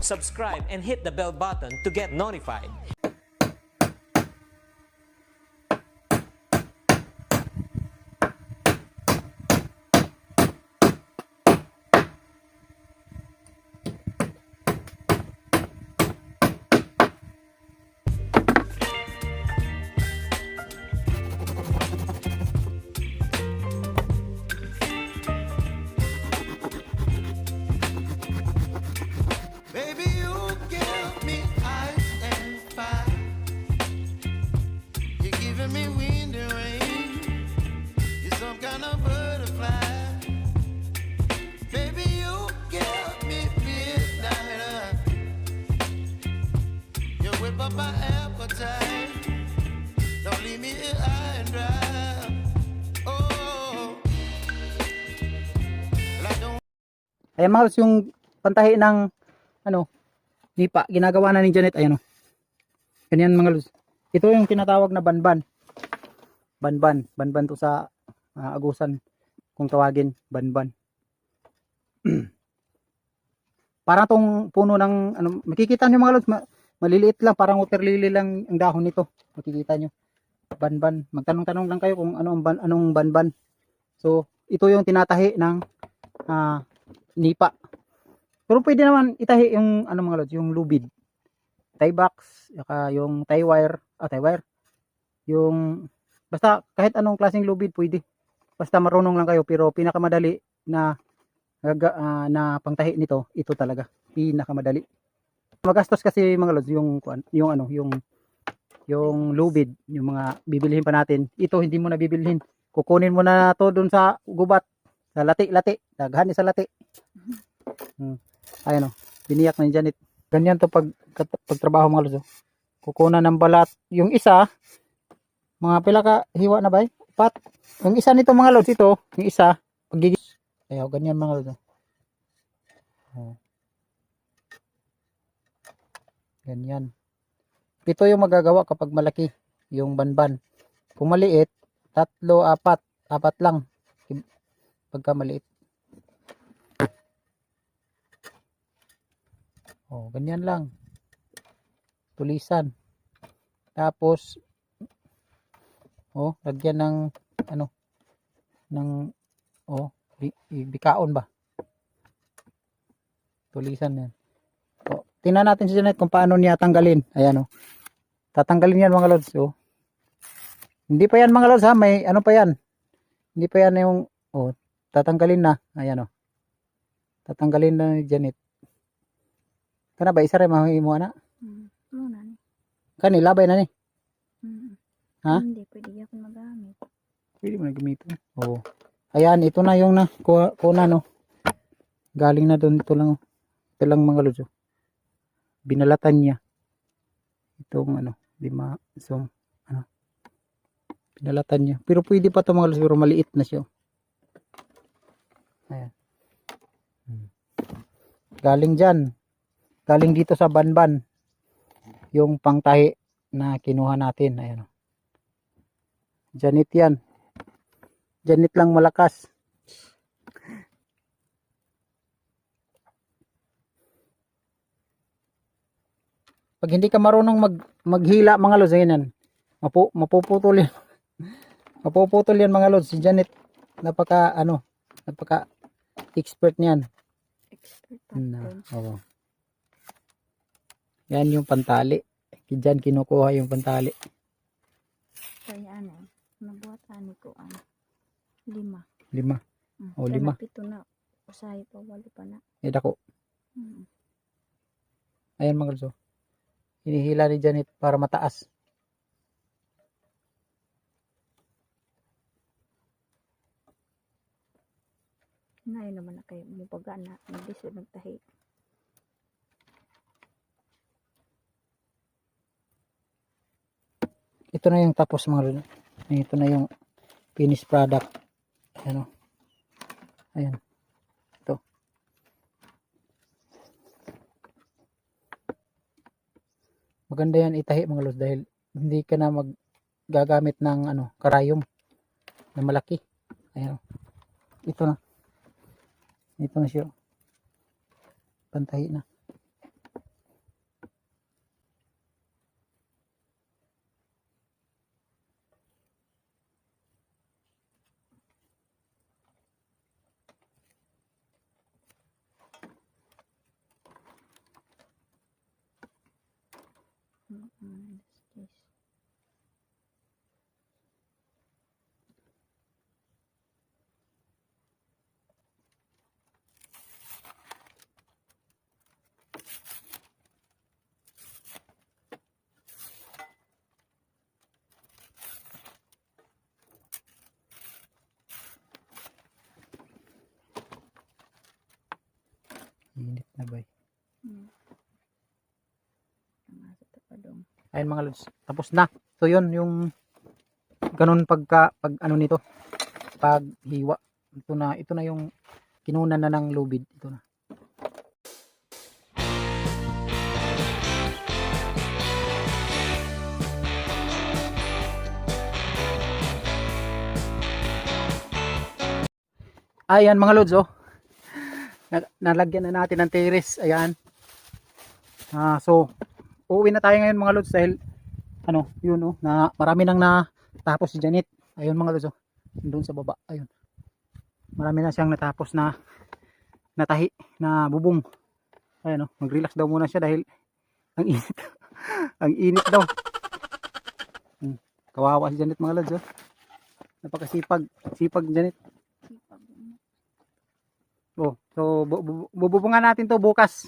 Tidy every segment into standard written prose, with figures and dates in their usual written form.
subscribe and hit the bell button to get notified. Baby, you give me ice and fire. You're giving me wind and rain. You're some kind of butterfly. Baby, you give me midnight. You whip up my appetite. Don't leave me here high and dry. Oh, well, I don't. Ayan mga lods, yung pantahi ng nipa, ginagawa na ni Janet. Ayan o. Ganyan mga lods. Ito yung tinatawag na banban. Banban to sa agusan. Kung tawagin, banban. Parang tong puno ng, makikita nyo mga lods, maliliit lang, parang water lily lang ang dahon nito. Makikita nyo. Banban. Magtanong-tanong lang kayo kung anong banban. So, ito yung tinatahi ng nipa. Pero pwede naman itahi yung mga lods, yung lubid. Tie box, saka yung tie wire, yung basta kahit anong klaseng lubid pwede. Basta marunong lang kayo, pero pinakamadali na pangtahi nito, ito talaga. Pinakamadali. Magastos kasi mga lods yung lubid, yung mga bibilhin pa natin. Ito hindi mo na bibilhin. Kukunin mo na to doon sa gubat, sa lati, daghan sa lati. Ayan o, biniyak na ni Janet. Ganyan to pagtrabaho mga lods. Kukunan ng balat. Yung isa, mga pila ka hiwa na ba? 4. Yung isa nito mga lods, ito, yung isa, pagigis. Ayaw, ganyan mga lods. Ganyan. Ito yung magagawa kapag malaki, yung banban. Kung maliit, 3, 4 lang. Pagka maliit. Ganyan lang. Tulisan. Tapos lagyan ng bikaon ba? Tulisan yan. Tingnan natin si Janet kung paano niya tanggalin. Ayan tatanggalin yan mga lods. Hindi pa yan mga lods ha, may pa yan. Hindi pa yan yung tatanggalin na. Ayan tatanggalin na ni Janet. Kana ba isa rin mahimo na? Muna ni. Kani labay na ni. Ha? Hindi pwede ako magamit. Pwede mo na gamitin. Ayan, ito na yung kuna no. Galing na doon, ito lang. Ito lang mga lods. Binalatan niya. Itong binalatan niya. Pero pwede pa ito mga lods, pero maliit na siya. Ayan. Galing dyan. Galing dito sa banban. Yung pangtahi na kinuha natin. Ayan. Janet yan. Janet lang malakas. Pag hindi ka marunong maghila mga lods, ganyan. Mapuputol yan. Mapuputol yan mga lods. Si Janet, napaka expert niyan. Expert pa. Yan yung pantali. Diyan kinukuha yung pantali. Kaya nabuhat ko 5. 5. 5. Pito na. Usahay pa, 8 pa na. Dako. Ayan mga lods. Hinihila ni Janet para mataas. Ngayon naman na kayo mupaga na. Nagdisod nagtahi. Ito na yung tapos mga lods. Ito na yung finished product. Ayan Ayan. Ito. Maganda yan itahi mga lods dahil hindi ka na gagamit ng karayom na malaki. Ayan. Ito na. Ito na siya. Pantahi na. Yes. Init na ba? Nasa tapadong. Ayun mga lods, tapos na. So yun yung ganun pag ano nito, pag hiwa. Ito na yung kinunan na ng lubid. Ito na. Ayan mga lods, oh. Nalagyan na natin ng terrace. Ayan. So uuwi na tayo ngayon mga lods dahil ano, yun oh, na marami nang natapos si Janet. Ayun mga lods, oh. Doon sa baba. Ayun. Marami na siyang natapos na natahi na bubong. Ayun oh, mag-relax daw muna siya dahil ang init. Ang init daw. Kawawa si Janet mga lods, oh. Napakasipag, sipag Janet. Oh, so bububungan natin to bukas.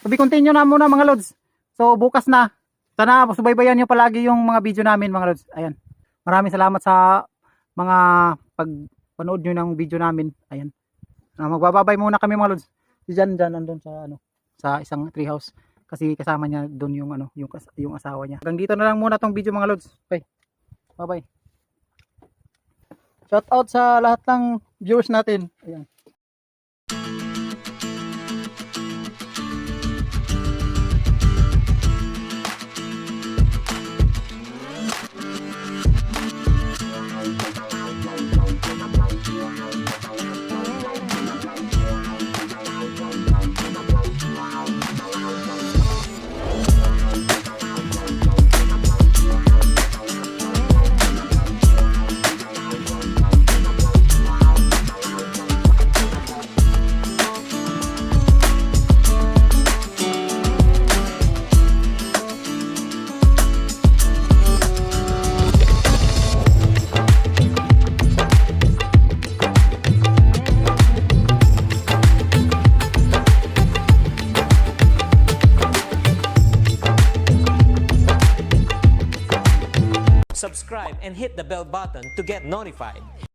So continue na muna mga lods. So bukas na. Sana subaybayan niyo palagi yung mga video namin mga lods. Ayan. Maraming salamat sa mga pagpanood niyo ng video namin. Ayan. Magbababay muna kami mga lods. Si Jan nandun sa ano, sa isang treehouse kasi kasama niya doon yung ano, yung asawa niya. Hanggang dito na lang muna tong video mga lods. Bye. Bye-bye. Shout out sa lahat ng viewers natin. Ayan. Subscribe and hit the bell button to get notified.